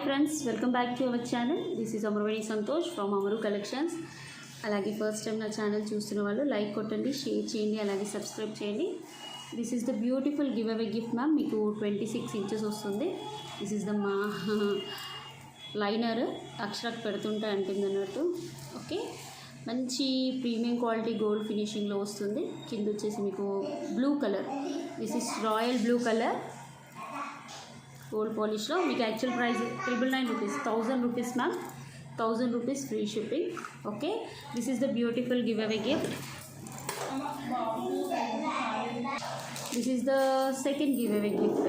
Friends, welcome back to our channel. This is Amaraveni Santosh from Amaru collections. అలాగే first time నా channel చూస్తున్న వాళ్ళు like కొట్టండి, షేర్ చేయండి, అలాగే సబ్స్క్రైబ్ చేయండి. This is the beautiful give away gift ma'am. మీకు 26 ఇంచెస్ వస్తుంది. దిస్ ఈజ్ ద మా లైనర్ అక్షరాకు పెడుతుంటే అంటుంది అన్నట్టు. ఓకే, మంచి ప్రీమియం క్వాలిటీ గోల్డ్ ఫినిషింగ్లో వస్తుంది. కింద వచ్చేసి మీకు blue colour, this is royal blue colour gold పాలిష్లో. మీకు actual price 999 rupees, 1000 rupees ma'am, 1000 rupees free shipping. Okay, this is the beautiful give away gift. This is the second give away gift.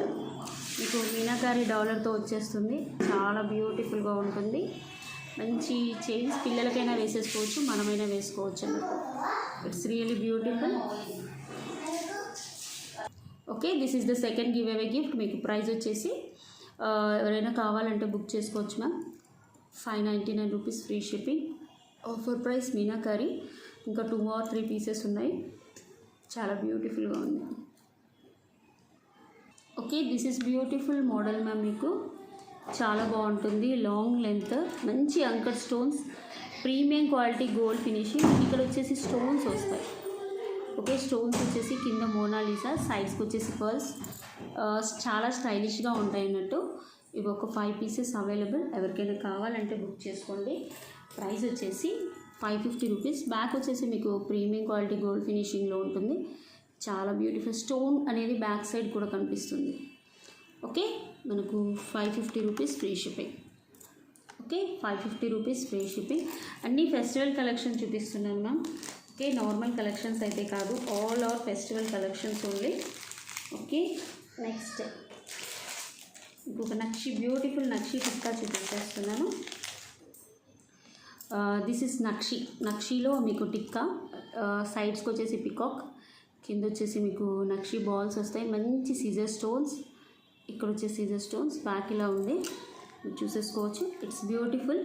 మీకు మీనాకారి డాలర్తో వచ్చేస్తుంది. చాలా బ్యూటిఫుల్గా ఉంటుంది. మంచి chains పిల్లలకైనా వేసేసుకోవచ్చు, మనమైనా వేసుకోవచ్చు అన్నట్టు. It's really beautiful. Okay, this is the second give away gift. మీకు ప్రైస్ వచ్చేసి ఎవరైనా కావాలంటే బుక్ చేసుకోవచ్చు ma'am. 599 rupees free shipping. Offer price meenakari. ఇంకా 2 or 3 పీసెస్ ఉన్నాయి. చాలా బ్యూటిఫుల్గా ఉంది. Okay, this is beautiful model ma'am. మీకు చాలా బాగుంటుంది. లాంగ్ లెంత్, మంచి అంకర్ stones, premium quality gold finishing. ఇక్కడ వచ్చేసి స్టోన్స్ వస్తాయి. ఓకే, స్టోన్స్ వచ్చేసి కింద మోనాలిసా, సైడ్స్కి వచ్చేసి పర్ల్స్. చాలా స్టైలిష్గా ఉంటాయి అన్నట్టు. ఇవి ఒక 5 పీసెస్ అవైలబుల్. ఎవరికైనా కావాలంటే బుక్ చేసుకోండి. ప్రైస్ వచ్చేసి 550 రూపీస్. బ్యాక్ వచ్చేసి మీకు ప్రీమియం క్వాలిటీ గోల్డ్ ఫినిషింగ్లో ఉంటుంది. చాలా బ్యూటిఫుల్ స్టోన్ అనేది బ్యాక్ సైడ్ కూడా కనిపిస్తుంది. ఓకే, మనకు 550 rupees free shipping. Okay, 550 rupees free shipping. అన్నీ ఫెస్టివల్ కలెక్షన్ చూపిస్తున్నాను మ్యామ్. ఓకే, నార్మల్ కలెక్షన్స్ అయితే కాదు, all are festival collections only. Okay, next ఇంకొక నక్షి, బ్యూటిఫుల్ నక్షి టిక్కా చూపించేస్తున్నాను. This is nakshi. నక్షిలో మీకు టిక్కా, సైడ్స్కి వచ్చేసి పికాక్, కింద వచ్చేసి మీకు నక్షి బాల్స్ వస్తాయి. మంచి సీజర్ స్టోన్స్, ఇక్కడ వచ్చేసి సీజర్ స్టోన్స్. బ్యాక్ ఇలా ఉంది, మీరు చూసేసుకోవచ్చు. It's beautiful.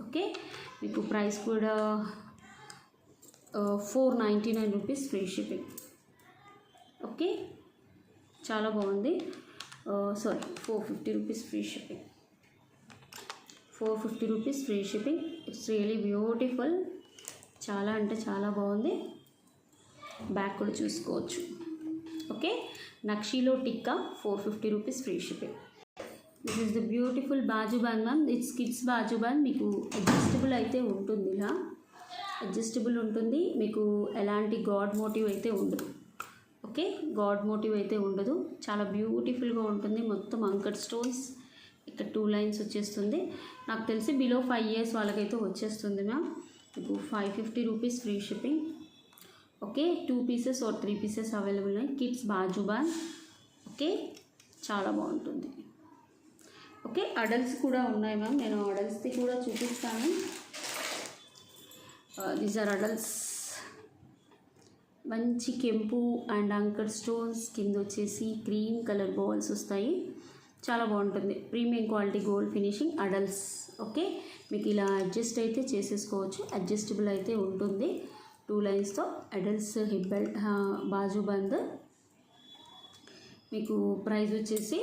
ఓకే, మీకు ప్రైస్ కూడా 499 రూపీస్ ఫ్రీ షిప్పింగ్. ఓకే, చాలా బాగుంది. 450 rupees free shipping. 450 rupees free shipping. It's really beautiful. చాలా అంటే చాలా బాగుంది. బ్యాక్ కూడా చూసుకోవచ్చు. ఓకే, నక్షిలో tikka 450 rupees free shipping. This is the beautiful baju band ma'am. It's kids baju band. మీకు అడ్జస్టబుల్ అయితే ఉంటుంది, ఇలా అడ్జస్టబుల్ ఉంటుంది. మీకు ఎలాంటి గాడ్ మోటివ్ అయితే ఉండదు. ఓకే, గాడ్ మోటివ్ అయితే ఉండదు. చాలా బ్యూటిఫుల్గా ఉంటుంది. మొత్తం అంకర్ స్టోన్స్, ఇక్కడ 2 లైన్స్ వచ్చేస్తుంది. నాకు తెలిసి బిలో 5 years వాళ్ళకైతే వచ్చేస్తుంది మ్యామ్. మీకు 550 rupees free shipping. Okay, 2 pieces or 3 pieces available ఉన్నాయి. Kids baju band. ఓకే, చాలా బాగుంటుంది. ఓకే, అడల్ట్స్ కూడా ఉన్నాయి మ్యామ్. నేను అడల్ట్స్ది కూడా చూపిస్తాను. These are adults. మంచి కెంపు అండ్ అంకర్ స్టోన్స్, కింద వచ్చేసి క్రీమ్ కలర్ బాల్స్ వస్తాయి. చాలా బాగుంటుంది. Premium quality gold finishing adults. Okay, మీకు ఇలా అడ్జస్ట్ అయితే చేసేసుకోవచ్చు. అడ్జస్టబుల్ అయితే ఉంటుంది. 2 లైన్స్తో adults hip belt baju band. మీకు ప్రైస్ వచ్చేసి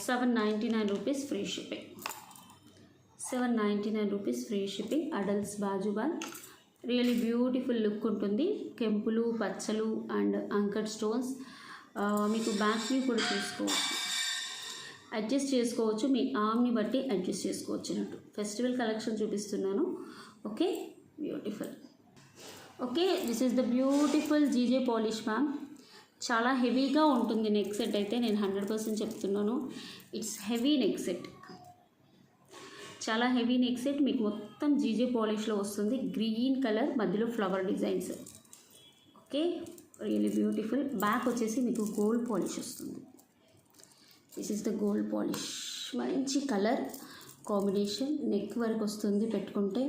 799 rupees free shipping. 799 rupees free shipping. Adults baju band. Really beautiful look ఉంటుంది. కెంపులు, పచ్చలు అండ్ అంకర్ స్టోన్స్. మీకు బ్యాక్ వ్యూ కూడా చూసుకోవచ్చు, అడ్జస్ట్ చేసుకోవచ్చు. మీ ఆర్మ్ని బట్టి అడ్జస్ట్ చేసుకోవచ్చు అన్నట్టు. ఫెస్టివల్ కలెక్షన్ చూపిస్తున్నాను. Okay, beautiful. Okay, this is the beautiful GJ polish ma'am. చాలా హెవీగా ఉంటుంది నెక్ సెట్ అయితే, నేను 100% చెప్తున్నాను. ఇట్స్ హెవీ నెక్ సెట్, చాలా హెవీ నెక్ సెట్. మీకు మొత్తం జీజే పాలిష్లో వస్తుంది. గ్రీన్ కలర్, మధ్యలో flower designs. Okay, really beautiful. Back వచ్చేసి మీకు గోల్డ్ పాలిష్ వస్తుంది. This is the gold polish. మంచి కలర్ కాంబినేషన్, నెక్ వరకు వస్తుంది పెట్టుకుంటే.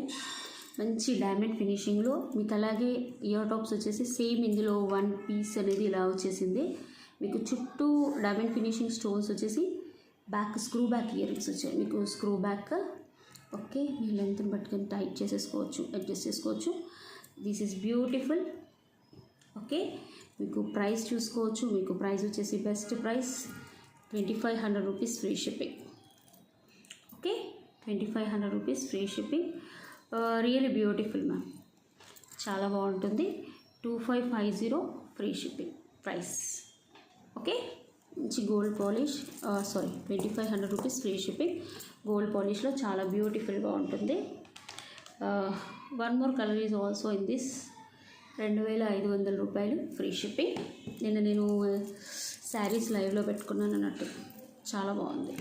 మంచి డైమండ్ ఫినిషింగ్లో మీకు. అలాగే ఇయర్ టాప్స్ వచ్చేసి సేమ్ ఇందులో 1 పీస్ అనేది ఇలా వచ్చేసింది. మీకు చుట్టూ డైమండ్ ఫినిషింగ్ స్టోన్స్ వచ్చేసి back screw back ear rings వచ్చాయి మీకు. Screw back. ఓకే, మీ లెంత్ని పట్టుకొని టైట్ చేసేసుకోవచ్చు, అడ్జస్ట్ చేసుకోవచ్చు. This is beautiful. ఓకే, మీకు ప్రైస్ చూసుకోవచ్చు. మీకు ప్రైస్ వచ్చేసి best price 2500 rupees free shipping. 2500 rupees free shipping. Really beautiful ma'am, చాలా బాగుంటుంది. 2550 ఫ్రీ షిప్పింగ్ ప్రైస్. ఓకే, మంచి gold polish, 2500 rupees free shipping. Gold పాలిష్లో చాలా బ్యూటిఫుల్గా ఉంటుంది. One more colour is also in this. 2500 రూపాయలు ఫ్రీ షిప్పింగ్. నేను శారీస్ లైవ్లో పెట్టుకున్నాను అన్నట్టు, చాలా బాగుంది.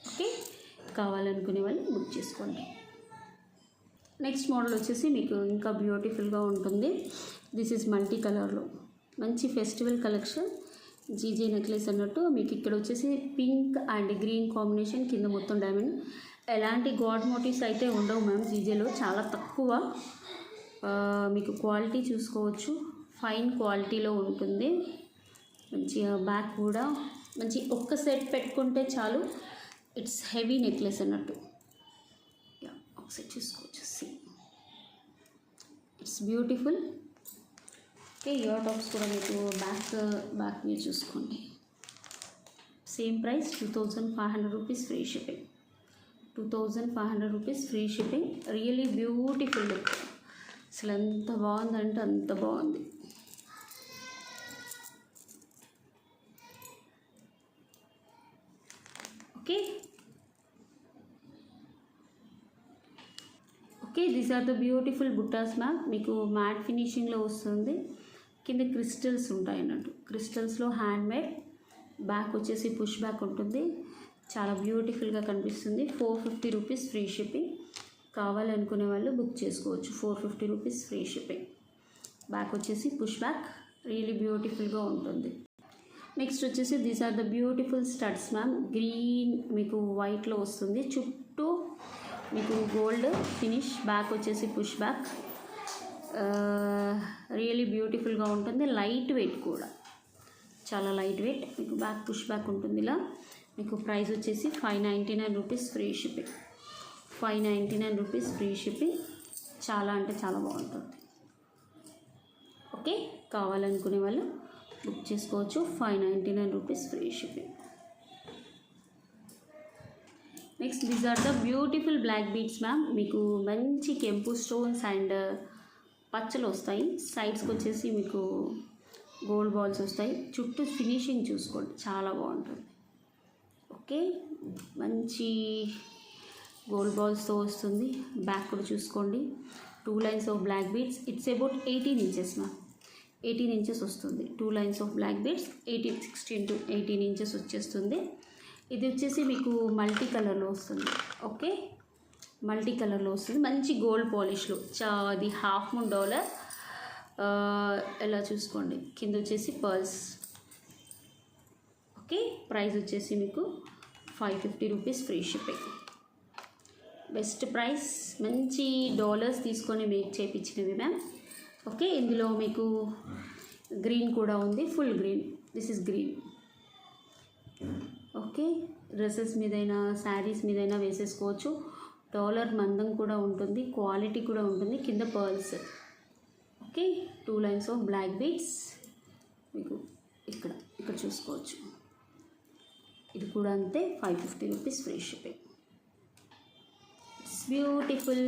ఓకే, కావాలనుకునే వాళ్ళు బుక్ చేసుకోండి. నెక్స్ట్ మోడల్ వచ్చేసి మీకు ఇంకా బ్యూటిఫుల్గా ఉంటుంది. దిస్ ఈజ్ మల్టీ కలర్లో మంచి ఫెస్టివల్ కలెక్షన్. జీజే నెక్లెస్ అన్నట్టు మీకు ఇక్కడ వచ్చేసి పింక్ అండ్ గ్రీన్ కాంబినేషన్, కింద మొత్తం డైమండ్. ఎలాంటి గాడ్ మోటివ్స్ అయితే ఉండవు మ్యామ్ జీజేలో, చాలా తక్కువ. మీకు క్వాలిటీ చూసుకోవచ్చు, ఫైన్ క్వాలిటీలో ఉంటుంది. మంచిగా బ్యాక్ కూడా మంచి ఒక్క సెట్ పెట్టుకుంటే చాలు. ఇట్స్ హెవీ నెక్లెస్ అన్నట్టు. ఒక సెట్ చూసుకోవచ్చు. It's beautiful. Okay, ear tops కూడా మీకు బ్యాక్ మీరు చూసుకోండి. Same price 2500 rupees free shipping. 2500 rupees free shipping. Really beautiful look. అసలు ఎంత బాగుందంటే అంత బాగుంది. Okay okay, these are the beautiful బుట్టాస్ మ్యామ్. మీకు మ్యాట్ ఫినిషింగ్లో వస్తుంది. కింద క్రిస్టల్స్ ఉంటాయి అన్నట్టు. క్రిస్టల్స్లో హ్యాండ్ మేడ్. బ్యాక్ వచ్చేసి పుష్ బ్యాక్ ఉంటుంది. చాలా బ్యూటిఫుల్గా కనిపిస్తుంది. 450 రూపీస్ ఫ్రీ షిప్పింగ్. కావాలనుకునే వాళ్ళు బుక్ చేసుకోవచ్చు. 450 రూపీస్ ఫ్రీ షిప్పింగ్. బ్యాక్ వచ్చేసి పుష్ బ్యాక్. రియలీ బ్యూటిఫుల్గా ఉంటుంది. నెక్స్ట్ వచ్చేసి these are the beautiful studs ma'am. Green మీకు వైట్లో వస్తుంది. చుట్టూ మీకు గోల్డ్ ఫినిష్. బ్యాక్ వచ్చేసి పుష్ బ్యాక్. రియలీ బ్యూటిఫుల్గా ఉంటుంది. లైట్ వెయిట్ కూడా, చాలా లైట్ వెయిట్. మీకు బ్యాక్ పుష్ బ్యాక్ ఉంటుంది ఇలా. మీకు ప్రైస్ వచ్చేసి 599 rupees free shipping. 599 rupees free shipping. చాలా అంటే చాలా బాగుంటుంది. ఓకే, కావాలనుకునే వాళ్ళు బుక్ చేసుకోవచ్చు. 599 rupees free shipping. Next these are the beautiful black beads ma'am. మీకు మంచి కెంపు స్టోన్స్ అండ్ పచ్చలు వస్తాయి. సైడ్స్కి వచ్చేసి మీకు గోల్డ్ బాల్స్ వస్తాయి. చుట్టూ ఫినిషింగ్ చూసుకోండి, చాలా బాగుంటుంది. ఓకే, మంచి గోల్డ్ బాల్స్తో వస్తుంది. బ్యాక్ కూడా చూసుకోండి. 2 lines of black beads. It's about 18 inches ma'am. 18 inches వస్తుంది. 2 lines of black beads. 16 to 18 inches వచ్చేస్తుంది. ఇది వచ్చేసి మీకు మల్టీ కలర్లో వస్తుంది. ఓకే, మల్టీ కలర్లో వస్తుంది. మంచి గోల్డ్ పాలిష్లో. అది $500 ఎలా చూసుకోండి. కింద వచ్చేసి పర్ల్స్. ఓకే, ప్రైస్ వచ్చేసి మీకు 550 rupees free shipping. Best price. మంచి డాలర్స్ తీసుకొని మేక్ చేయించినవి మ్యామ్. ఓకే, ఇందులో మీకు గ్రీన్ కూడా ఉంది. Full green. This is green. Okay, dresses మీదైనా శారీస్ మీదైనా వేసేసుకోవచ్చు. డాలర్ మందం కూడా ఉంటుంది, క్వాలిటీ కూడా ఉంటుంది. కింద pearls. Okay, 2 lines of black beads. మీకు ఇక్కడ చూసుకోవచ్చు. ఇది కూడా అంతే. 550 rupees free shipping. It's beautiful,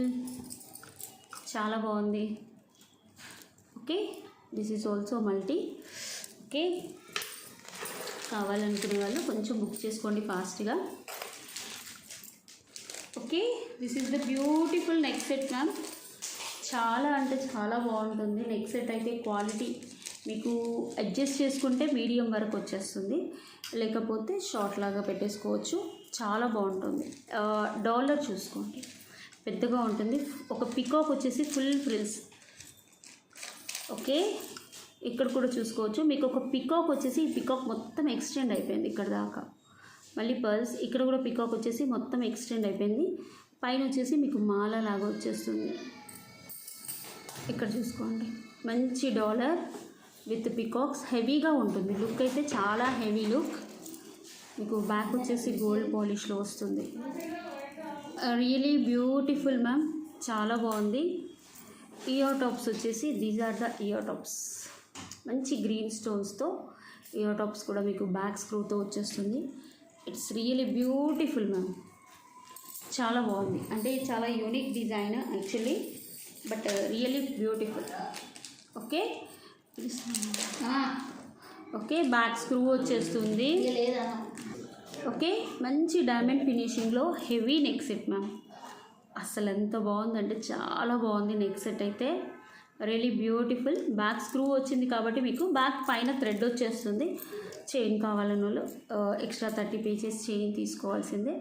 చాలా బాగుంది. Okay, this is also multi. Okay, కావాలనుకునే వాళ్ళు కొంచెం బుక్ చేసుకోండి ఫాస్ట్గా. Okay, this is the beautiful neck set ma'am. చాలా అంటే చాలా బాగుంటుంది. నెక్ సెట్ అయితే క్వాలిటీ మీకు అడ్జస్ట్ చేసుకుంటే మీడియం వరకు వచ్చేస్తుంది, లేకపోతే షార్ట్ లాగా పెట్టేసుకోవచ్చు. చాలా బాగుంటుంది. డాలర్ చూసుకోండి, పెద్దగా ఉంటుంది. ఒక పికాక్ వచ్చేసి ఫుల్ ఫ్రిల్స్. ఓకే, ఇక్కడ కూడా చూసుకోవచ్చు. మీకు ఒక పికాక్ వచ్చేసి ఈ పికాక్ మొత్తం ఎక్స్టెండ్ అయిపోయింది ఇక్కడ దాకా. మళ్ళీ పర్ల్స్. ఇక్కడ కూడా పికాక్ వచ్చేసి మొత్తం ఎక్స్టెండ్ అయిపోయింది. పైన వచ్చేసి మీకు మాల లాగా వచ్చేస్తుంది. ఇక్కడ చూసుకోండి. మంచి డాలర్ విత్ పికాక్స్. హెవీగా ఉంటుంది. లుక్ అయితే చాలా హెవీ లుక్. మీకు బ్యాక్ వచ్చేసి గోల్డ్ పాలిష్లో వస్తుంది. రియలీ బ్యూటిఫుల్ మ్యామ్, చాలా బాగుంది. ఇయర్ టాప్స్ వచ్చేసి these are the ear tops. మంచి గ్రీన్ స్టోన్స్తో ఇయర్ టాప్స్ కూడా మీకు బ్యాక్ స్క్రూతో వచ్చేస్తుంది. It's really beautiful ma'am. చాలా బాగుంది, అంటే చాలా unique design actually, but really beautiful. Okay okay, back screw వచ్చేస్తుంది. ఓకే, మంచి డైమండ్ ఫినిషింగ్లో హెవీ నెక్ సెట్ మ్యామ్. అసలు ఎంత బాగుందంటే చాలా బాగుంది నెక్ సెట్ అయితే, రియలీ బ్యూటిఫుల్. బ్యాక్ స్క్రూ వచ్చింది కాబట్టి మీకు బ్యాక్ పైన థ్రెడ్ వచ్చేస్తుంది. చైన్ కావాలని వాళ్ళు ఎక్స్ట్రా 30 పీసెస్ చైన్ తీసుకోవాల్సిందే.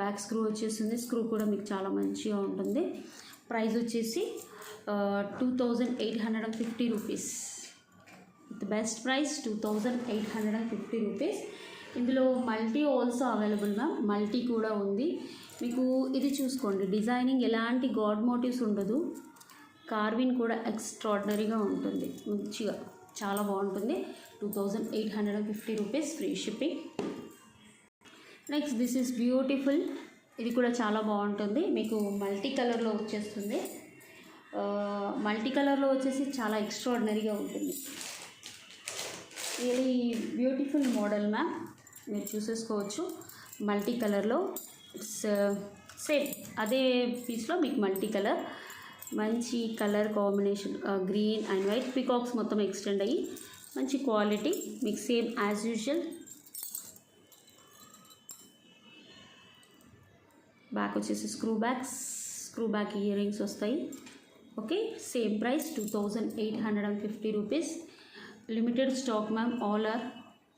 బ్యాక్ స్క్రూ వచ్చేస్తుంది, స్క్రూ కూడా మీకు చాలా మంచిగా ఉంటుంది. ప్రైస్ వచ్చేసి 2850 rupees. With best price 2850 rupees. ఇందులో multi also available ma'am, multi కూడా ఉంది మీకు. ఇది చూసుకోండి, డిజైనింగ్ ఎలాంటి గాడ్ మోటివ్స్ ఉండదు, కార్వింగ్ కూడా ఎక్స్ట్రాడినరీగా ఉంటుంది, మంచిగా చాలా బాగుంటుంది. 2850 rupees, free shipping. Next this is beautiful, ఇది కూడా చాలా బాగుంటుంది మీకు. మల్టీ కలర్లో వచ్చేస్తుంది, మల్టీ కలర్లో వచ్చేసి చాలా ఎక్స్ట్రాడినరీగా ఉంటుంది. రియలీ బ్యూటిఫుల్ మోడల్ మ్యామ్, మీరు చూసేసుకోవచ్చు. మల్టీ కలర్లో ఇట్స్ సేమ్ అదే పీస్లో మీకు మల్టీ కలర్, మంచి colour combination, green and white peacocks మొత్తం ఎక్స్టెండ్ అయ్యి మంచి క్వాలిటీ మీకు సేమ్ యాజ్ యూజువల్. బ్యాక్ వచ్చేసి స్క్రూ బ్యాక్ ఇయర్ రింగ్స్ వస్తాయి. Okay, same price 2850 rupees. Limited stock ma'am, all are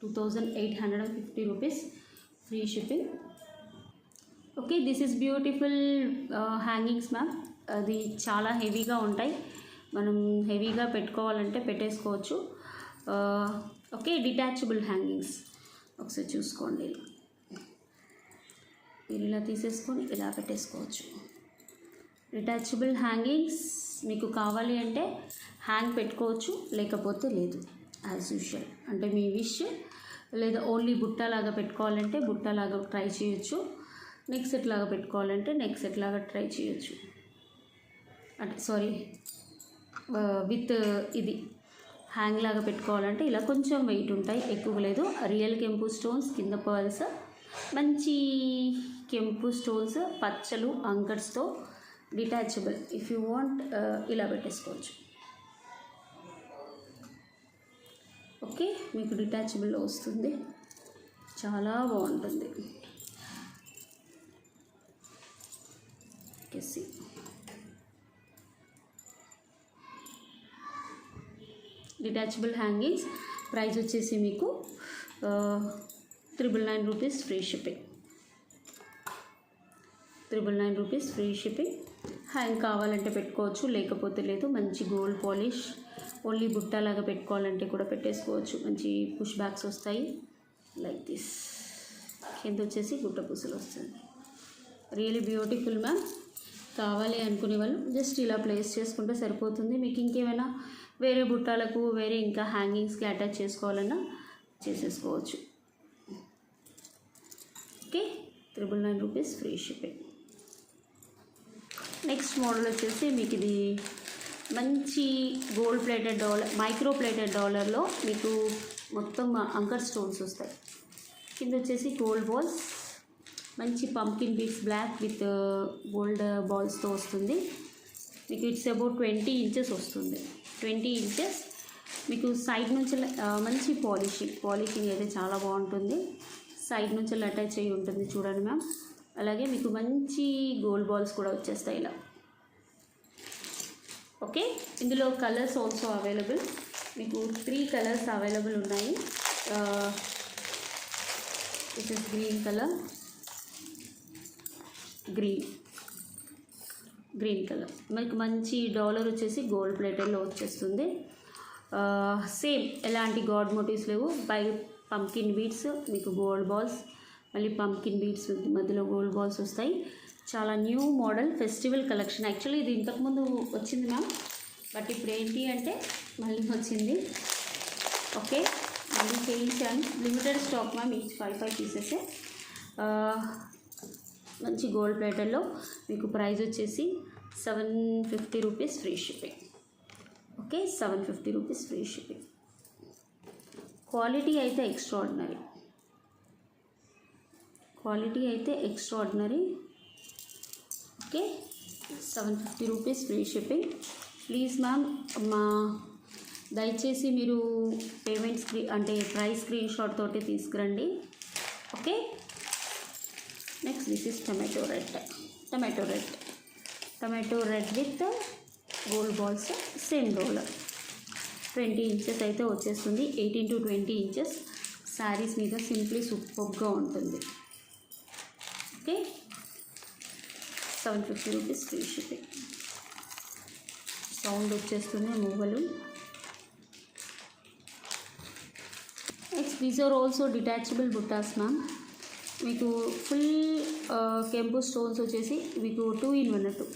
2850 rupees, free shipping. Okay, this is beautiful hangings ma'am. అది చాలా హెవీగా ఉంటాయి, మనం హెవీగా పెట్టుకోవాలంటే పెట్టేసుకోవచ్చు. ఓకే, డిటాచబుల్ హ్యాంగింగ్స్ ఒకసారి చూసుకోండి. మీరు ఇలా తీసేసుకొని ఇలా పెట్టేసుకోవచ్చు. డిటాచబుల్ హ్యాంగింగ్స్ మీకు కావాలి అంటే హ్యాంగ్ పెట్టుకోవచ్చు, లేకపోతే లేదు, యాజ్ యూజువల్ అంటే మీ విష్. లేదా ఓన్లీ బుట్టలాగా పెట్టుకోవాలంటే బుట్టలాగా ట్రై చేయొచ్చు, నెక్ సెట్ లాగా పెట్టుకోవాలంటే నెక్ సెట్ లాగా ట్రై చేయొచ్చు. అంటే సారీ, విత్ ఇది హ్యాంగ్ లాగా పెట్టుకోవాలంటే ఇలా కొంచెం వెయిట్ ఉంటాయి, ఎక్కువ లేదు. రియల్ కెంపు స్టోన్స్, కింద పర్ల్స్, మంచి కెంపు స్టోన్స్, పచ్చలు, అంకర్స్తో డిటాచబుల్. ఇఫ్ యూ వాంట్ ఇలా పెట్టేసుకోవచ్చు. ఓకే, మీకు డిటాచబుల్లో వస్తుంది, చాలా బాగుంటుంది. Okay, detachable hangings. ప్రైస్ వచ్చేసి మీకు 999 rupees, free shipping. 999 rupees, free shipping. Hang కావాలంటే పెట్టుకోవచ్చు, లేకపోతే లేదు. మంచి గోల్డ్ పాలిష్, ఓన్లీ బుట్టలాగా పెట్టుకోవాలంటే కూడా పెట్టేసుకోవచ్చు. మంచి పుష్ బ్యాక్స్ వస్తాయి లైక్ దిస్. కింద వచ్చేసి గుట్ట పూసలు వస్తుంది. Really beautiful ma'am. కావాలి అనుకునే వాళ్ళు జస్ట్ ఇలా ప్లేస్ చేసుకుంటే సరిపోతుంది. మీకు ఇంకేమైనా వేరే బుట్టాలకు, వేరే ఇంకా హ్యాంగింగ్స్కి అటాచ్ చేసుకోవాలన్నా చేసేసుకోవచ్చు. Okay, 999 rupees, free shipping. Next model వచ్చేసి మీకు ఇది మంచి gold plated dollar, micro plated డాలర్లో మీకు మొత్తం అంకర్ స్టోన్స్ వస్తాయి. కింద వచ్చేసి గోల్డ్ బాల్స్, మంచి పంకిన్ బీట్స్ బ్లాక్ విత్ గోల్డ్ బాల్స్తో వస్తుంది. మీకు ఇట్స్ అబౌట్ 20 ఇంచెస్ వస్తుంది. 20 ఇంచెస్ మీకు సైడ్ నుంచి మంచి పాలిషింగ్ అయితే చాలా బాగుంటుంది. సైడ్ నుంచి అటాచ్ అయ్యి ఉంటుంది చూడండి మ్యామ్. అలాగే మీకు మంచి గోల్డ్ బాల్స్ కూడా వచ్చేస్తాయి ఇలా. ఓకే, ఇందులో కలర్స్ ఆల్సో అవైలబుల్, మీకు 3 కలర్స్ అవైలబుల్ ఉన్నాయి. This is green colour, green colour. మీకు మంచి డాలర్ వచ్చేసి గోల్డ్ ప్లేటెడ్లో వచ్చేస్తుంది. సేమ్ ఎలాంటి గాడ్ మోటివ్స్ లేవు. బై పంకిన్ బీడ్స్, మీకు గోల్డ్ బాల్స్, మళ్ళీ పంకిన్ బీడ్స్ మధ్యలో గోల్డ్ బాల్స్ వస్తాయి. చాలా new model, festival collection. Actually ఇది ఇంతకుముందు వచ్చింది మ్యామ్, బట్ ఇప్పుడు ఏంటి అంటే మళ్ళీ వచ్చింది. ఓకే, మళ్ళీ చేయించాను. లిమిటెడ్ స్టాక్ మ్యామ్, ఈచ్ 5 పీసెసే. మంచి గోల్డ్ ప్లేటర్లో మీకు ప్రైస్ వచ్చేసి 750 rupees, free shipping. Okay, 750 rupees, free shipping. Quality అయితే ఎక్స్ట్రాడినరీ. క్వాలిటీ అయితే extraordinary. Okay, 750 rupees free shipping. Please ma'am, దయచేసి మీరు పేమెంట్ ప్రైస్ స్క్రీన్ షాట్ తోటి తీసుకురండి. Okay, next this is tomato red with gold balls, same roll. 20 inches అయితే వచ్చేస్తుంది. 18 to 20 inches saris మీద simply సూపర్గా ఉంటుంది. Okay, 750 rupees free shipping. Sound వచ్చేస్తుంది మూవలు. Next these are also detachable బుట్టాస్ మ్యామ్. మీకు ఫుల్ కెంపు స్టోన్స్ వచ్చేసి మీకు 2 in 1 అన్నట్టు.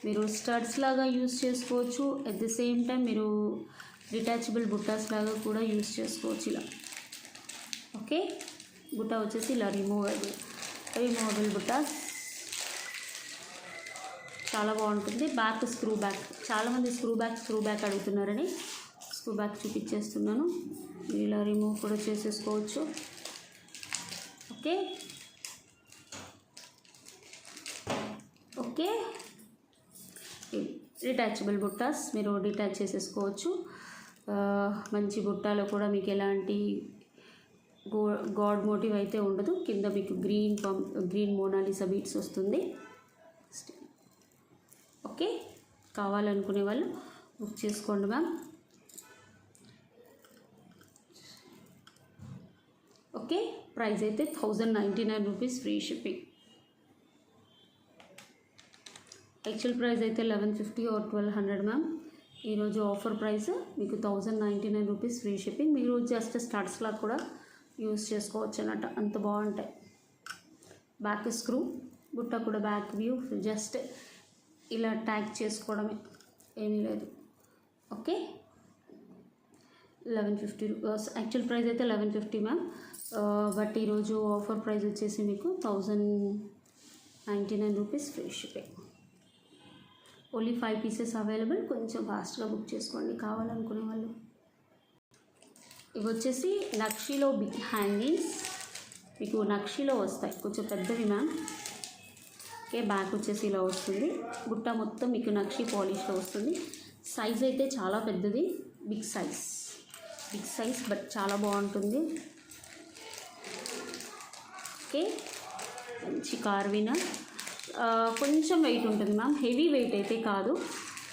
మీరు స్టడ్స్ లాగా యూస్ చేసుకోవచ్చు, అట్ ది సేమ్ టైం మీరు డిటాచబుల్ బుట్టాస్ లాగా కూడా యూస్ చేసుకోవచ్చు ఇలా. ఓకే, బుట్ట వచ్చేసి ఇలా రిమూవబుల్ బుట్టాస్, చాలా బాగుంటుంది. బ్యాక్ స్క్రూ బ్యాక్, చాలామంది స్క్రూ బ్యాక్ అడుగుతున్నారని స్క్రూ బ్యాక్ చూపించేస్తున్నాను. ఇలా రిమూవ్ కూడా చేసేసుకోవచ్చు. ఓకే ఓకే, డిటాచబుల్ బుట్టాస్ మీరు డిటాచ్ చేసేసుకోవచ్చు. మంచి బుట్టాలో కూడా మీకు ఎలాంటి గాడ్ మోటివ్ అయితే ఉండదు. కింద మీకు గ్రీన్ మోనాలిసా బీట్స్ వస్తుంది. ఓకే, కావాలనుకునే వాళ్ళు బుక్ చేసుకోండి మ్యామ్. ఓకే, ప్రైస్ అయితే 1099 rupees free shipping. Actual price అయితే 1150 or 1200 మ్యామ్. ఈరోజు ఆఫర్ ప్రైస్ మీకు 1099 రూపీస్ ఫ్రీ షిప్పింగ్. మీరు జస్ట్ స్టడ్స్లా కూడా యూస్ చేసుకోవచ్చు అన్నట్టు, అంత బాగుంటాయి. బ్యాక్ స్క్రూ, బుట్ట కూడా బ్యాక్ వ్యూ, జస్ట్ ఇలా ట్యాగ్ చేసుకోవడమే, ఏమీ లేదు. ఓకే, 1150 యాక్చువల్ ప్రైస్ అయితే 1150 మ్యామ్. బట్ ఈరోజు ఆఫర్ ప్రైస్ వచ్చేసి మీకు 1099 rupees free shipping. Only 5 pieces available. కొంచెం ఫాస్ట్గా బుక్ చేసుకోండి కావాలనుకునే వాళ్ళు. ఇవి వచ్చేసి నక్షీలో బిగ్ హ్యాంగింగ్స్, మీకు నక్షీలో వస్తాయి, కొంచెం పెద్దవి మ్యామ్. ఓకే, బ్యాక్ వచ్చేసి ఇలా వస్తుంది. బుట్ట మొత్తం మీకు నక్షీ పాలిష్లో వస్తుంది. సైజ్ అయితే చాలా పెద్దది, బిగ్ సైజ్ బట్ చాలా బాగుంటుంది. ఓకే, మంచి కార్విన, కొంచెం వెయిట్ ఉంటుంది మ్యామ్. హెవీ వెయిట్ అయితే కాదు,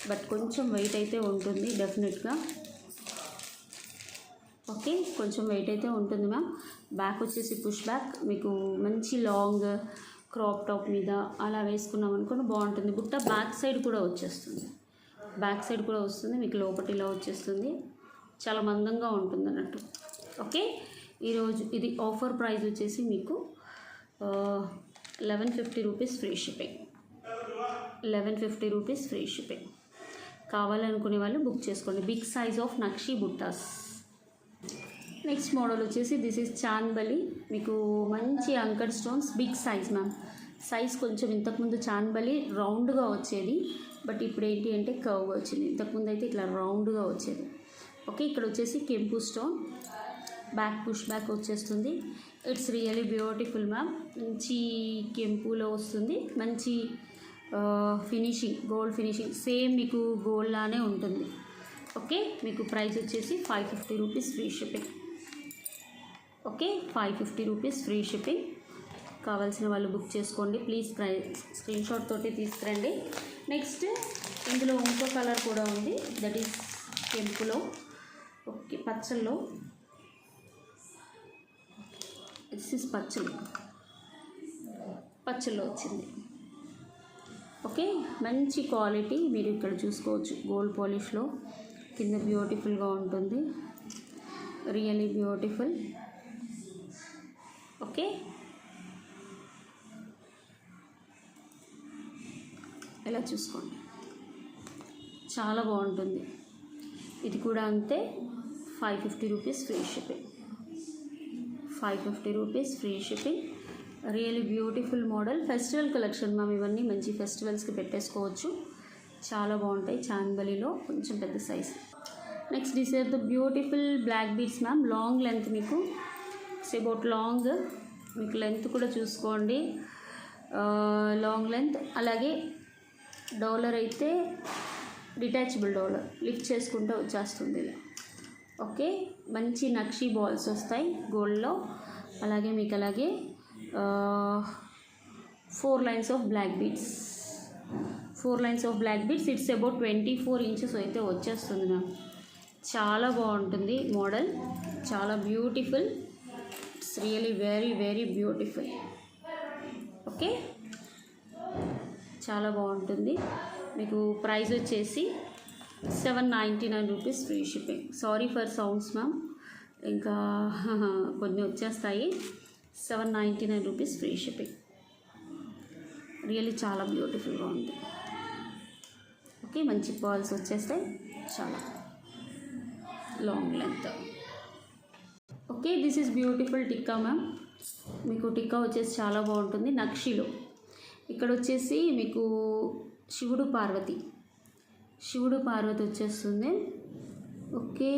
బట్ కొంచెం వెయిట్ అయితే ఉంటుంది డెఫినెట్గా. ఓకే, కొంచెం వెయిట్ అయితే ఉంటుంది మ్యామ్. బ్యాక్ వచ్చేసి పుష్ బ్యాక్, మీకు మంచి లాంగ్ క్రాప్ టాప్ మీద అలా వేసుకున్నాం అనుకోండి బాగుంటుంది. బుట్ట బ్యాక్ సైడ్ కూడా వస్తుంది, మీకు లోపటి ఇలా వచ్చేస్తుంది. చాలా మందంగా ఉంటుంది అన్నట్టు. ఓకే, ఈరోజు ఇది ఆఫర్ ప్రైస్ వచ్చేసి మీకు 1150 rupees free shipping. 1150 rupees free shipping. కావాలనుకునే వాళ్ళు బుక్ చేసుకోండి. బిగ్ సైజ్ ఆఫ్ నక్షీ బుట్టాస్. నెక్స్ట్ మోడల్ వచ్చేసి దిస్ ఈజ్ చాన్బలి. మీకు మంచి అంకర్ stones, big size ma'am. Size కొంచెం ఇంతకుముందు చాన్బలి రౌండ్గా వచ్చేది, బట్ ఇప్పుడు ఏంటి అంటే కర్వ్ వచ్చింది. ఇంతకుముందు అయితే ఇట్లా రౌండ్గా వచ్చేది. ఓకే, ఇక్కడ వచ్చేసి కెంపు స్టోన్, బ్యాక్ పుష్ బ్యాక్ వచ్చేస్తుంది. It's really beautiful ma'am. మంచి కెంపులో వస్తుంది, మంచి ఫినిషింగ్, గోల్డ్ ఫినిషింగ్, సేమ్ మీకు గోల్డ్ లానే ఉంటుంది. ఓకే, మీకు ప్రైస్ వచ్చేసి 550 rupees free shipping. Okay, 550 rupees free shipping. కావాల్సిన వాళ్ళు బుక్ చేసుకోండి ప్లీజ్. స్క్రీన్ షాట్ తోటి తీసుకురండి. నెక్స్ట్ ఇందులో ఇంకో కలర్ కూడా ఉంది, దట్ ఈస్ కెంపులో. ఓకే, పచ్చల్లో, దిస్ ఇస్ పచ్చల్లో వచ్చింది. ఓకే, మంచి క్వాలిటీ మీరు ఇక్కడ చూసుకోవచ్చు. గోల్డ్ పాలిష్లో కింద బ్యూటిఫుల్గా ఉంటుంది, రియలీ బ్యూటిఫుల్. ఓకే, ఇలా చూసుకోండి, చాలా బాగుంటుంది. ఇది కూడా అంతే, 550 rupees free shipping. 550 rupees free shipping. Really beautiful model. Festival collection ma'am, ఇవన్నీ మంచి ఫెస్టివల్స్కి పెట్టేసుకోవచ్చు, చాలా బాగుంటాయి. చాందబలిలో కొంచెం పెద్ద size. Next this are the beautiful black beads ma'am. Long length, మీకు ఇట్స్ అబౌట్ లాంగ్ మీకు లెంత్ కూడా చూసుకోండి, లాంగ్ లెంత్. అలాగే డోలర్ అయితే డిటాచబుల్ డోలర్, లిఫ్ట్ చేసుకుంటూ వచ్చేస్తుంది ఇలా. ఓకే, మంచి నక్షి బాల్స్ వస్తాయి గోల్డ్లో. అలాగే మీకు అలాగే 4 lines of black beads, 4 lines of black beads. It's about 24 inches అయితే వచ్చేస్తుంది మ్యామ్. చాలా బాగుంటుంది మోడల్, చాలా beautiful. It's really very very beautiful. Okay, చాలా బాగుంటుంది. మీకు ప్రైస్ వచ్చేసి 799 rupees free shipping. Sorry for sounds ma'am, ఇంకా కొన్ని వచ్చేస్తాయి. 799 రూపీస్ ఫ్రీ షిప్పింగ్. రియల్లీ చాలా బ్యూటిఫుల్గా ఉంది. ఓకే, మంచి పర్ల్స్ వచ్చేస్తాయి, చాలా long length. Okay, this is beautiful tikka ma'am. మీకు టిక్కా వచ్చేసి చాలా బాగుంటుంది నక్షిలో. ఇక్కడ వచ్చేసి మీకు శివుడు పార్వతి వచ్చేస్తుంది. ఓకే,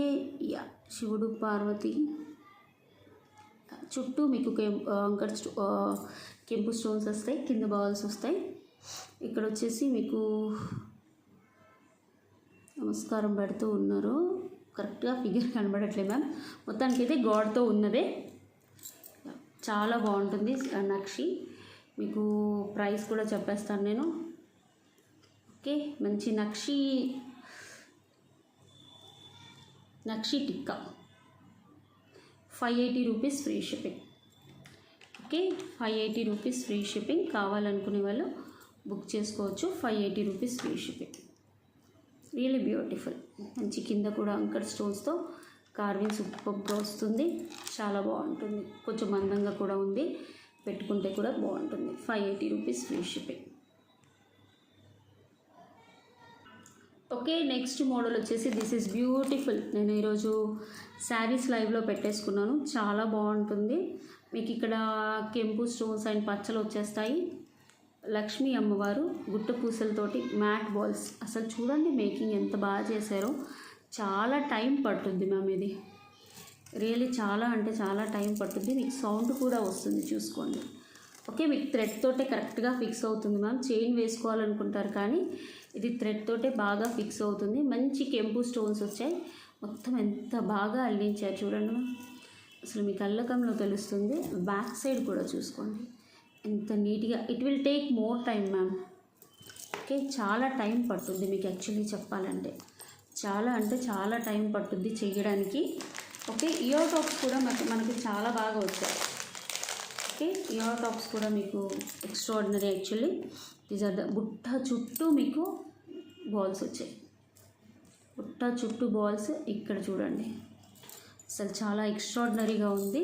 యా, శివుడు పార్వతి చుట్టూ మీకు కెంపు స్టోన్స్ వస్తాయి, కింద బాల్స్ వస్తాయి. ఇక్కడ వచ్చేసి మీకు నమస్కారం పెడుతూ ఉన్నారు, కరెక్ట్గా ఫిగర్ కనబడట్లేదు మ్యామ్. మొత్తానికైతే గాడ్తో ఉన్నదే. చాలా బాగుంటుంది నక్షి. మీకు ప్రైస్ కూడా చెప్పేస్తాను నేను. ఓకే, మంచి నక్షి టిక్కా 580 rupees free shipping. Okay, 580 rupees free shipping. కావాలనుకునే వాళ్ళు బుక్ చేసుకోవచ్చు. 580 rupees free shipping. Really beautiful. మంచి కింద కూడా అంకర్ స్టోన్స్తో కార్వింగ్ సూపర్గా వస్తుంది, చాలా బాగుంటుంది. కొంచెం మందంగా కూడా ఉంది, పెట్టుకుంటే కూడా బాగుంటుంది. 580 rupees free shipping. Okay, next model వచ్చేసి దిస్ ఈజ్ బ్యూటిఫుల్. నేను ఈరోజు శారీస్ లైవ్లో పెట్టేసుకున్నాను, చాలా బాగుంటుంది. మీకు ఇక్కడ కెంపు స్టోన్స్ అండ్ పచ్చలు వచ్చేస్తాయి. లక్ష్మీ అమ్మవారు గుట్ట పూసలతోటి మ్యాట్ బాల్స్. అసలు చూడండి మేకింగ్ ఎంత బాగా చేశారో. చాలా టైం పడుతుంది మ్యామ్ ఇది, రియల్లీ చాలా అంటే చాలా టైం పడుతుంది. మీకు సౌండ్ కూడా వస్తుంది, చూసుకోండి. ఓకే, మీకు థ్రెడ్ తోటే కరెక్ట్గా ఫిక్స్ అవుతుంది మ్యామ్. చైన్ వేసుకోవాలనుకుంటారు కానీ ఇది థ్రెడ్ తోటే బాగా ఫిక్స్ అవుతుంది. మంచి కెంపు స్టోన్స్ వచ్చాయి, మొత్తం ఎంత బాగా అల్లించారు చూడండి మ్యామ్. అసలు మీ కళ్ళకంలో తెలుస్తుంది. బ్యాక్ సైడ్ కూడా చూసుకోండి ఎంత నీట్గా. It will take more time ma'am. Okay, చాలా టైం పడుతుంది మీకు యాక్చువల్లీ చెప్పాలంటే. చాలా అంటే చాలా టైం పడుతుంది చేయడానికి. ఓకే, ఇయర్ టాప్స్ కూడా మనకి చాలా బాగా వచ్చాయి. ఓకే, ఇయర్ టాప్స్ కూడా మీకు extraordinary actually. These are the బుట్ట చుట్టూ మీకు బాల్స్ వచ్చాయి, బుట్ట చుట్టూ బాల్స్. ఇక్కడ చూడండి, అసలు చాలా ఎక్స్ట్రాడినరీగా ఉంది.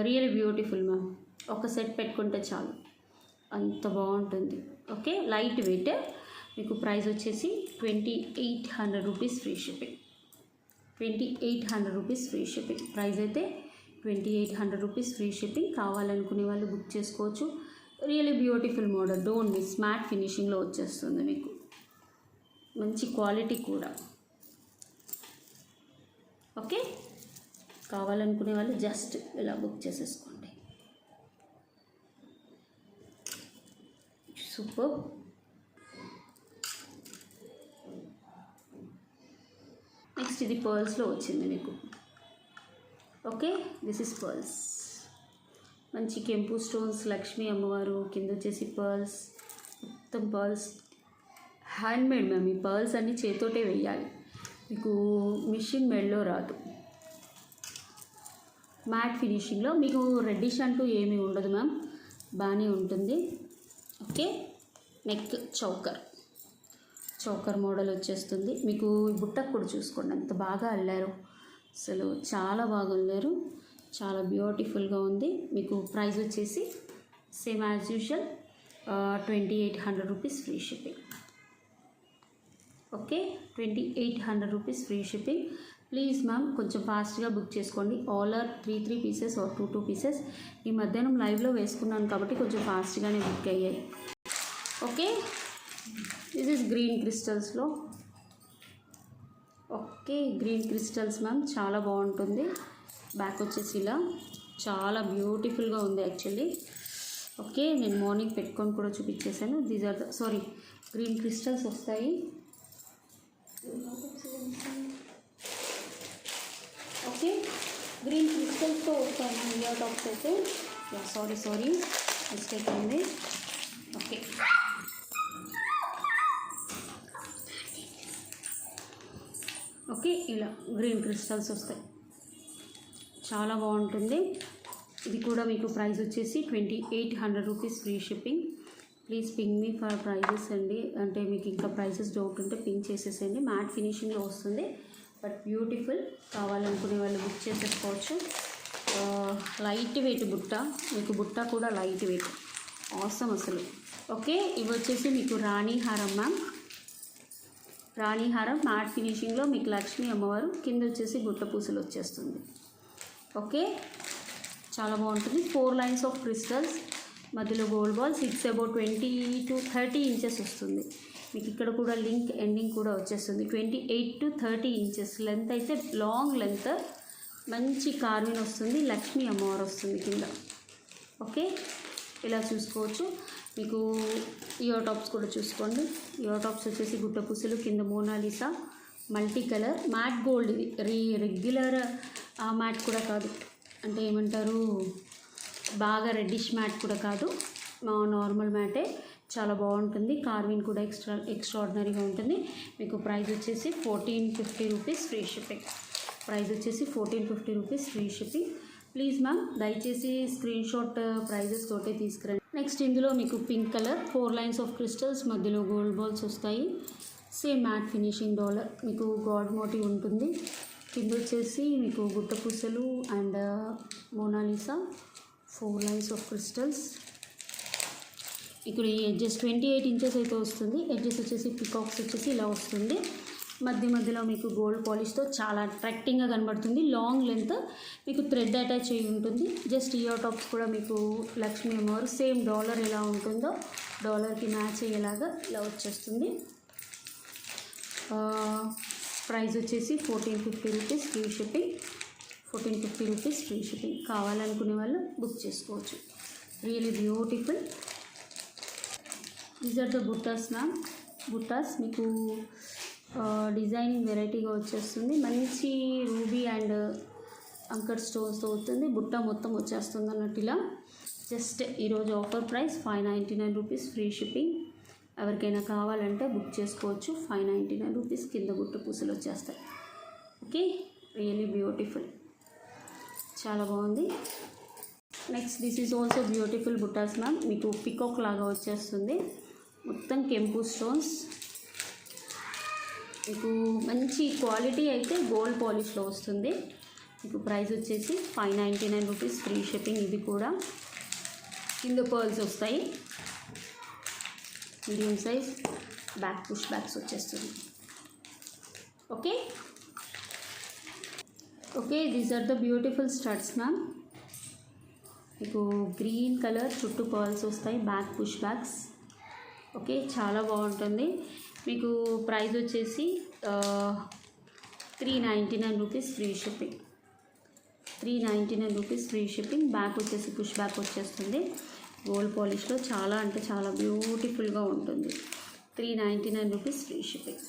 Real beautiful ma'am. ఒక సెట్ పెట్టుకుంటే చాలు, అంత బాగుంటుంది. Okay, light weight. మీకు ప్రైస్ వచ్చేసి 2800 rupees free shipping. 2800 rupees free shipping. Price అయితే 2800 రూపీస్ ఫ్రీ షిప్పింగ్. కావాలనుకునే వాళ్ళు బుక్ చేసుకోవచ్చు. Really beautiful model, don't miss. Matte ఫినిషింగ్లో వచ్చేస్తుంది మీకు, మంచి క్వాలిటీ కూడా. ఓకే, కావాలనుకునే వాళ్ళు జస్ట్ ఇలా బుక్ చేసేసుకోండి. సూపర్. నెక్స్ట్ ఇది పర్ల్స్లో వచ్చింది మీకు. Okay, this is pearls. మంచి కెంపు స్టోన్స్, లక్ష్మీ అమ్మవారు, కింద వచ్చేసి పర్ల్స్, మొత్తం పర్ల్స్. Handmade ma'am. ఈ పర్ల్స్ అన్నీ చేతోటే వేయాలి, మీకు మిషన్ మెడ్లో రాదు. మ్యాట్ ఫినిషింగ్లో మీకు రెడ్డిష్ అంటూ ఏమీ ఉండదు మ్యామ్, బాగానే ఉంటుంది. ఓకే, నెక్ చౌకర్ మోడల్ వచ్చేస్తుంది మీకు. బుట్టకు కూడా చూసుకోండి ఎంత బాగా అల్లారు, అసలు చాలా బాగా అల్లారు, చాలా బ్యూటిఫుల్గా ఉంది. మీకు ప్రైస్ వచ్చేసి same as usual 2800 rupees free shipping. Okay, 2800 rupees free shipping. Please ma'am కొంచెం ఫాస్ట్గా బుక్ చేసుకోండి. All are 3 pieces or 2 pieces. ఈ మధ్యాహ్నం లైవ్లో వేసుకున్నాను కాబట్టి కొంచెం ఫాస్ట్గానే బుక్ అయ్యాయి. ఓకే, దిస్ ఈజ్ గ్రీన్ క్రిస్టల్స్లో. ఓకే, గ్రీన్ క్రిస్టల్స్ మ్యామ్, చాలా బాగుంటుంది. బ్యాక్ వచ్చేసి ఇలా చాలా బ్యూటిఫుల్గా ఉంది యాక్చువల్లీ. ఓకే, నేను మార్నింగ్ పెట్టుకొని కూడా చూపించేసాను. These are the green crystals వస్తాయి. ఓకే, గ్రీన్ క్రిస్టల్స్తో వస్తాయి ఇయర్ టాప్స్ అయితే. సారీ మిస్టేక్ అయింది. ఓకే, ఓకే, ఇలా గ్రీన్ క్రిస్టల్స్ వస్తాయి. చాలా బాగుంటుంది. ఇది కూడా మీకు ప్రైస్ వచ్చేసి 2800 rupees free shipping. Please ping me for prices అండి. అంటే మీకు ఇంకా ప్రైజెస్ డౌట్ ఉంటే పింగ్ చేసేసేయండి. మ్యాట్ ఫినిషింగ్లో వస్తుంది, బట్ బ్యూటిఫుల్. కావాలనుకునే వాళ్ళు బుక్ చేసేసుకోవచ్చు. లైట్ వెయిట్ బుట్ట, మీకు బుట్ట కూడా లైట్ వెయిట్, అవసరం అసలు. ఓకే, ఇవి వచ్చేసి మీకు రాణి హారం మ్యామ్. రాణి హారం మ్యాట్ ఫినిషింగ్లో మీకు లక్ష్మీ అమ్మవారు, కింద వచ్చేసి బుట్ట పూసలు వచ్చేస్తుంది. ఓకే, చాలా బాగుంటుంది. 4 లైన్స్ ఆఫ్ క్రిస్టల్స్, మధ్యలో gold balls. It's about 20 to 30 inches వస్తుంది. మీకు ఇక్కడ కూడా లింక్ ఎండింగ్ కూడా వచ్చేస్తుంది. 28 to 30 ఇంచెస్ లెంత్ అయితే, లాంగ్ లెంత్, మంచి కార్విన్ వస్తుంది. లక్ష్మీ అమ్మవారు వస్తుంది కింద. ఓకే, ఇలా చూసుకోవచ్చు. మీకు ఇయర్ టాప్స్ కూడా చూసుకోండి. ఇయర్ టాప్స్ వచ్చేసి గుట్ట పూసలు, కింద Mona Lisa, multi colour, matte gold. ఇది రెగ్యులర్ మ్యాట్ కూడా కాదు, అంటే ఏమంటారు, బాగా రెడ్డిష్ మ్యాట్ కూడా కాదు, నార్మల్ మ్యాటే. చాలా బాగుంటుంది. కార్వింగ్ కూడా ఎక్స్ట్రాడినరీగా ఉంటుంది. మీకు ప్రైస్ వచ్చేసి 1450 రూపీస్ ఫ్రీ షిప్పింగ్. ప్రైస్ వచ్చేసి 1450 rupees free shipping. Please ma'am, దయచేసి స్క్రీన్ షాట్ ప్రైజెస్ తోటే తీసుకురండి. నెక్స్ట్ ఇందులో మీకు pink colour, 4 lines of crystals, మధ్యలో గోల్డ్ బాల్స్ వస్తాయి. సేమ్ మ్యాట్ ఫినిషింగ్ డాలర్, మీకు గాడ్ మోటివ్ ఉంటుంది. కింద వచ్చేసి మీకు గుట్ట పూసలు అండ్ మోనాలిసా, 4 లైన్స్ ఆఫ్ క్రిస్టల్స్. ఇక్కడ ఈ ఎడ్జెస్ 28 ఇంచెస్ అయితే వస్తుంది. ఎడ్జెస్ వచ్చేసి పికాక్స్ వచ్చేసి ఇలా వస్తుంది. మధ్యలో మీకు గోల్డ్ పాలిష్తో చాలా అట్రాక్టింగ్గా కనబడుతుంది. లాంగ్ లెంత్, మీకు థ్రెడ్ అటాచ్ అయ్యి ఉంటుంది. జస్ట్ ఇయర్ టాప్స్ కూడా మీకు లక్ష్మీ అమ్మవారు సేమ్ డాలర్ ఎలా ఉంటుందో డాలర్కి మ్యాచ్ అయ్యేలాగా ఇలా వచ్చేస్తుంది. ప్రైస్ వచ్చేసి 1450 rupees free shipping. 1450 rupees free shipping. కావాలనుకునే వాళ్ళు బుక్ చేసుకోవచ్చు. Really beautiful. These are the బుట్టాస్ మ్యామ్. బుట్టాస్ మీకు డిజైనింగ్ వెరైటీగా వచ్చేస్తుంది. మంచి రూబీ అండ్ అంకర్ స్టోన్స్తో అవుతుంది. బుట్ట మొత్తం వచ్చేస్తుంది అన్నట్టు ఇలా. జస్ట్ ఈరోజు offer price 599 rupees free shipping. ఎవరికైనా కావాలంటే బుక్ చేసుకోవచ్చు. 599 రూపీస్ కింద గుట్ట పూసలు వచ్చేస్తాయి. ఓకే, రియలీ బ్యూటిఫుల్, చాలా బాగుంది. Next this is also beautiful బుట్టాస్ మ్యామ్. మీకు పికాక్ లాగా వచ్చేస్తుంది. మొత్తం కెంపు స్టోన్స్. మీకు మంచి క్వాలిటీ అయితే గోల్డ్ పాలిష్లో వస్తుంది. మీకు ప్రైస్ వచ్చేసి 599 రూపీస్ ఫ్రీ షిప్పింగ్. ఇది కూడా కింద పర్ల్స్ వస్తాయి. Medium size, back push backs వచ్చేస్తుంది. Okay, okay, these are the beautiful studs ma'am. మీకు గ్రీన్ కలర్ చుట్టూ పర్ల్స్ వస్తాయి, బ్యాక్ పుష్ బ్యాక్స్. ఓకే, చాలా బాగుంటుంది. మీకు ప్రైస్ వచ్చేసి 399 rupees free shipping. 399 rupees free shipping. Back వచ్చేసి పుష్ బ్యాక్ వచ్చేస్తుంది. గోల్డ్ పాలిష్లో చాలా అంటే చాలా బ్యూటిఫుల్గా ఉంటుంది. 399 rupees free shipping.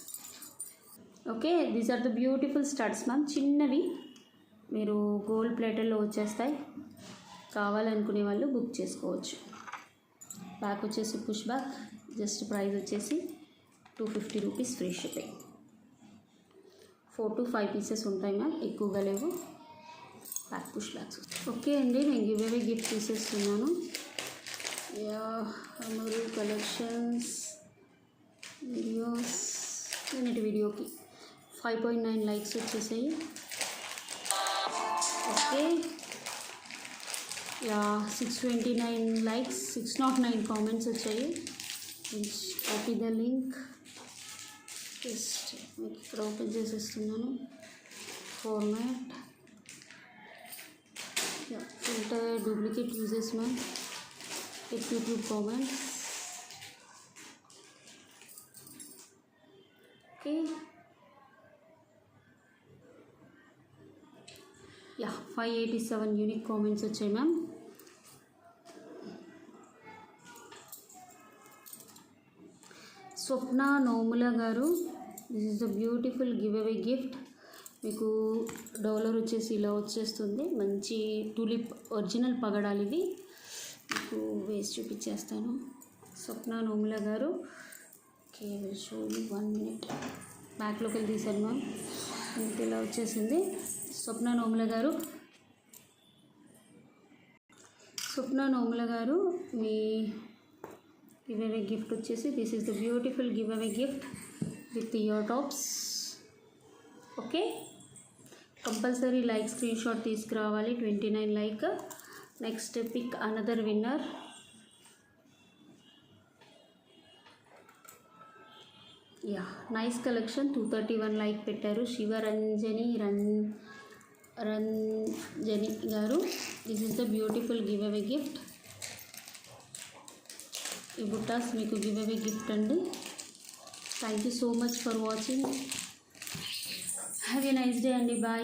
Okay, these are the beautiful studs ma'am. చిన్నవి, మీరు గోల్డ్ ప్లేటర్లో వచ్చేస్తాయి. కావాలనుకునే వాళ్ళు బుక్ చేసుకోవచ్చు. బ్యాక్ వచ్చేసి పుష్ బ్యాక్. జస్ట్ ప్రైస్ వచ్చేసి 250 rupees free shipping. 4 to 5 pieces ఉంటాయి మ్యామ్, ఎక్కువగా లేవు. Back push backs. ఓకే అండి, నేను గివ్ అవే గిఫ్ట్ తీసేస్తున్నాను. అమరు కలెక్షన్స్ వీడియోస్. నిన్నటి వీడియోకి 5.9 లైక్స్ వచ్చేసాయి. ఓకే, 629 లైక్స్, 609 కామెంట్స్ వచ్చాయి. Copy the link. జస్ట్ మీకు ఇక్కడ ఓపెన్ చేసేస్తున్నాను. Format, filter, duplicate uses ma'am, YouTube comments. Okay, 587 unique comments వచ్చాయి మ్యామ్. స్వప్న నోముల గారు, this is the beautiful give away gift. మీకు డాలర్ వచ్చేసి ఇలా వచ్చేస్తుంది. మంచి టూలిప్ ఒరిజినల్ పగడాలు ఇవి. మీకు వేసి చూపించేస్తాను. స్వప్న నోముల గారు, okay will show you 1 minute. బ్యాక్లోకి వెళ్ళి తీశాను మ్యామ్. మీకు ఇలా వచ్చేసింది. స్వప్న నోముల గారు మీ గివ్ అవే గిఫ్ట్ వచ్చేసి this is the beautiful give away gift with ear tops. Okay, compulsory like screen shot తీసుకురావాలి. 29 like. Next pick another winner. Yeah, nice collection. 231 like పెట్టారు. శివరంజని రంజని గారు, this is the beautiful give away gift. ఈ బుట్టాస్ మీకు give away gift అండి. Thank you so much for watching. Have a nice day అండి. Bye.